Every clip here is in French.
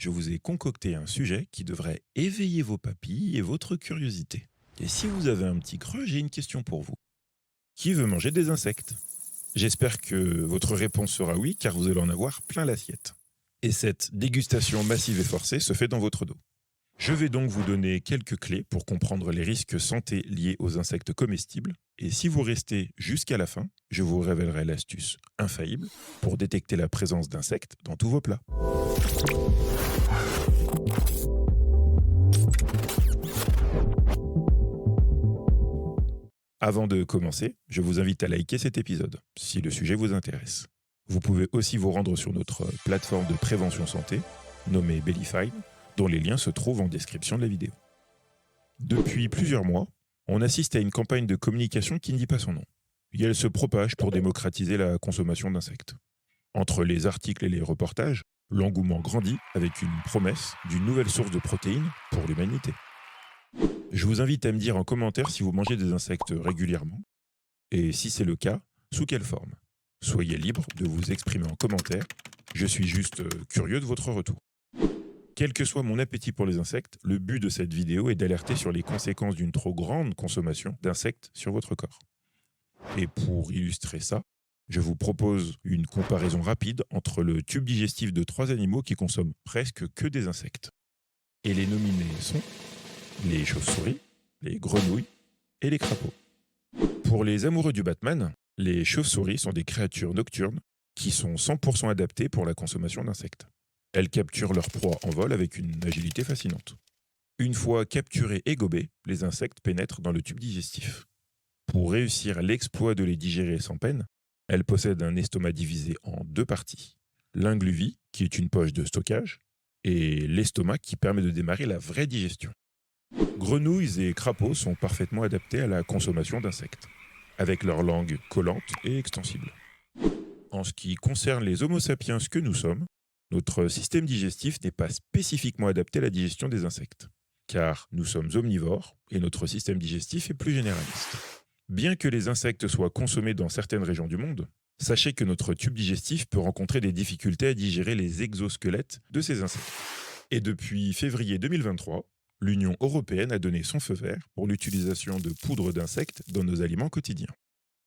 je vous ai concocté un sujet qui devrait éveiller vos papilles et votre curiosité. Et si vous avez un petit creux, j'ai une question pour vous. Qui veut manger des insectes? J'espère que votre réponse sera oui, car vous allez en avoir plein l'assiette. Et cette dégustation massive et forcée se fait dans votre dos. Je vais donc vous donner quelques clés pour comprendre les risques santé liés aux insectes comestibles. Et si vous restez jusqu'à la fin, je vous révélerai l'astuce infaillible pour détecter la présence d'insectes dans tous vos plats. Avant de commencer, je vous invite à liker cet épisode, si le sujet vous intéresse. Vous pouvez aussi vous rendre sur notre plateforme de prévention santé, nommée Bellyfine, dont les liens se trouvent en description de la vidéo. Depuis plusieurs mois, on assiste à une campagne de communication qui ne dit pas son nom. Et elle se propage pour démocratiser la consommation d'insectes. Entre les articles et les reportages, l'engouement grandit avec une promesse d'une nouvelle source de protéines pour l'humanité. Je vous invite à me dire en commentaire si vous mangez des insectes régulièrement, et si c'est le cas, sous quelle forme. Soyez libre de vous exprimer en commentaire, je suis juste curieux de votre retour. Quel que soit mon appétit pour les insectes, le but de cette vidéo est d'alerter sur les conséquences d'une trop grande consommation d'insectes sur votre corps. Et pour illustrer ça, je vous propose une comparaison rapide entre le tube digestif de 3 animaux qui consomment presque que des insectes. Et les nominés sont les chauves-souris, les grenouilles et les crapauds. Pour les amoureux du Batman, les chauves-souris sont des créatures nocturnes qui sont 100% adaptées pour la consommation d'insectes. Elles capturent leur proie en vol avec une agilité fascinante. Une fois capturés et gobés, les insectes pénètrent dans le tube digestif. Pour réussir l'exploit de les digérer sans peine, elles possèdent un estomac divisé en 2 parties. L'ingluvie, qui est une poche de stockage, et l'estomac qui permet de démarrer la vraie digestion. Grenouilles et crapauds sont parfaitement adaptés à la consommation d'insectes, avec leur langue collante et extensible. En ce qui concerne les Homo sapiens que nous sommes, notre système digestif n'est pas spécifiquement adapté à la digestion des insectes, car nous sommes omnivores et notre système digestif est plus généraliste. Bien que les insectes soient consommés dans certaines régions du monde, sachez que notre tube digestif peut rencontrer des difficultés à digérer les exosquelettes de ces insectes. Et depuis février 2023, l'Union européenne a donné son feu vert pour l'utilisation de poudre d'insectes dans nos aliments quotidiens.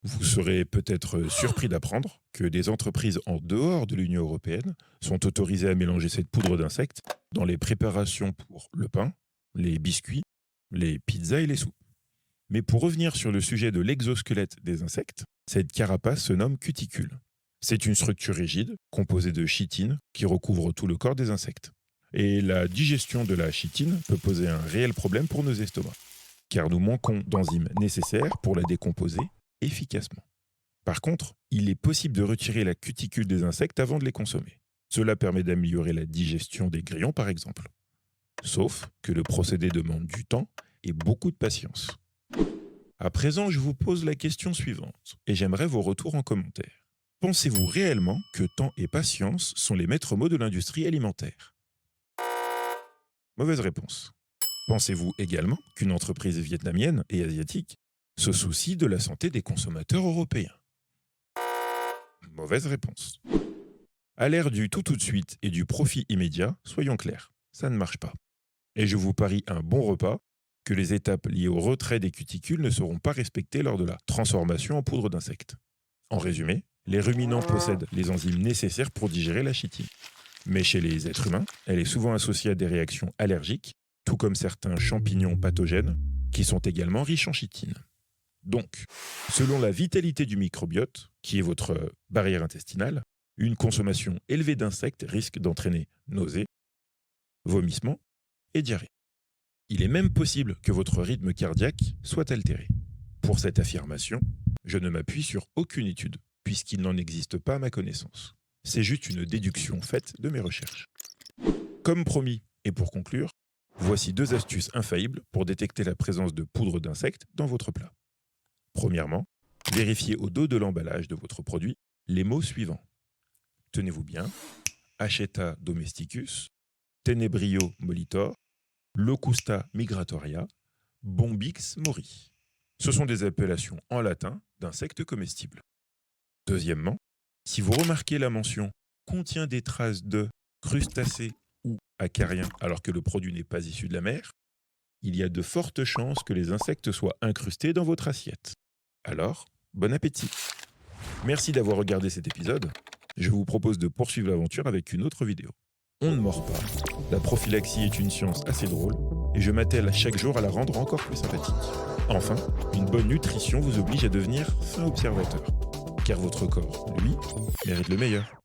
Vous serez peut-être surpris d'apprendre que des entreprises en dehors de l'Union européenne sont autorisées à mélanger cette poudre d'insectes dans les préparations pour le pain, les biscuits, les pizzas et les soupes. Mais pour revenir sur le sujet de l'exosquelette des insectes, cette carapace se nomme cuticule. C'est une structure rigide, composée de chitine, qui recouvre tout le corps des insectes. Et la digestion de la chitine peut poser un réel problème pour nos estomacs, car nous manquons d'enzymes nécessaires pour la décomposer efficacement. Par contre, il est possible de retirer la cuticule des insectes avant de les consommer. Cela permet d'améliorer la digestion des grillons par exemple. Sauf que le procédé demande du temps et beaucoup de patience. À présent, je vous pose la question suivante, et j'aimerais vos retours en commentaire. Pensez-vous réellement que temps et patience sont les maîtres mots de l'industrie alimentaire? Mauvaise réponse. Pensez-vous également qu'une entreprise vietnamienne et asiatique se soucie de la santé des consommateurs européens? Mauvaise réponse. À l'ère du tout de suite et du profit immédiat, soyons clairs, ça ne marche pas. Et je vous parie un bon repas que les étapes liées au retrait des cuticules ne seront pas respectées lors de la transformation en poudre d'insectes. En résumé, les ruminants possèdent les enzymes nécessaires pour digérer la chitine. Mais chez les êtres humains, elle est souvent associée à des réactions allergiques, tout comme certains champignons pathogènes, qui sont également riches en chitine. Donc, selon la vitalité du microbiote, qui est votre barrière intestinale, une consommation élevée d'insectes risque d'entraîner nausées, vomissements et diarrhée. Il est même possible que votre rythme cardiaque soit altéré. Pour cette affirmation, je ne m'appuie sur aucune étude, puisqu'il n'en existe pas à ma connaissance. C'est juste une déduction faite de mes recherches. Comme promis, et pour conclure, voici 2 astuces infaillibles pour détecter la présence de poudre d'insectes dans votre plat. Premièrement, vérifiez au dos de l'emballage de votre produit les mots suivants. Tenez-vous bien, Acheta domesticus, Tenebrio molitor, Locusta migratoria, Bombix mori. Ce sont des appellations en latin d'insectes comestibles. Deuxièmement, si vous remarquez la mention « contient des traces de crustacés ou acariens alors que le produit n'est pas issu de la mer, il y a de fortes chances que les insectes soient incrustés dans votre assiette. Alors, bon appétit! Merci d'avoir regardé cet épisode. Je vous propose de poursuivre l'aventure avec une autre vidéo. On ne mord pas. La prophylaxie est une science assez drôle et je m'attelle chaque jour à la rendre encore plus sympathique. Enfin, une bonne nutrition vous oblige à devenir fin observateur. Car votre corps, lui, mérite le meilleur.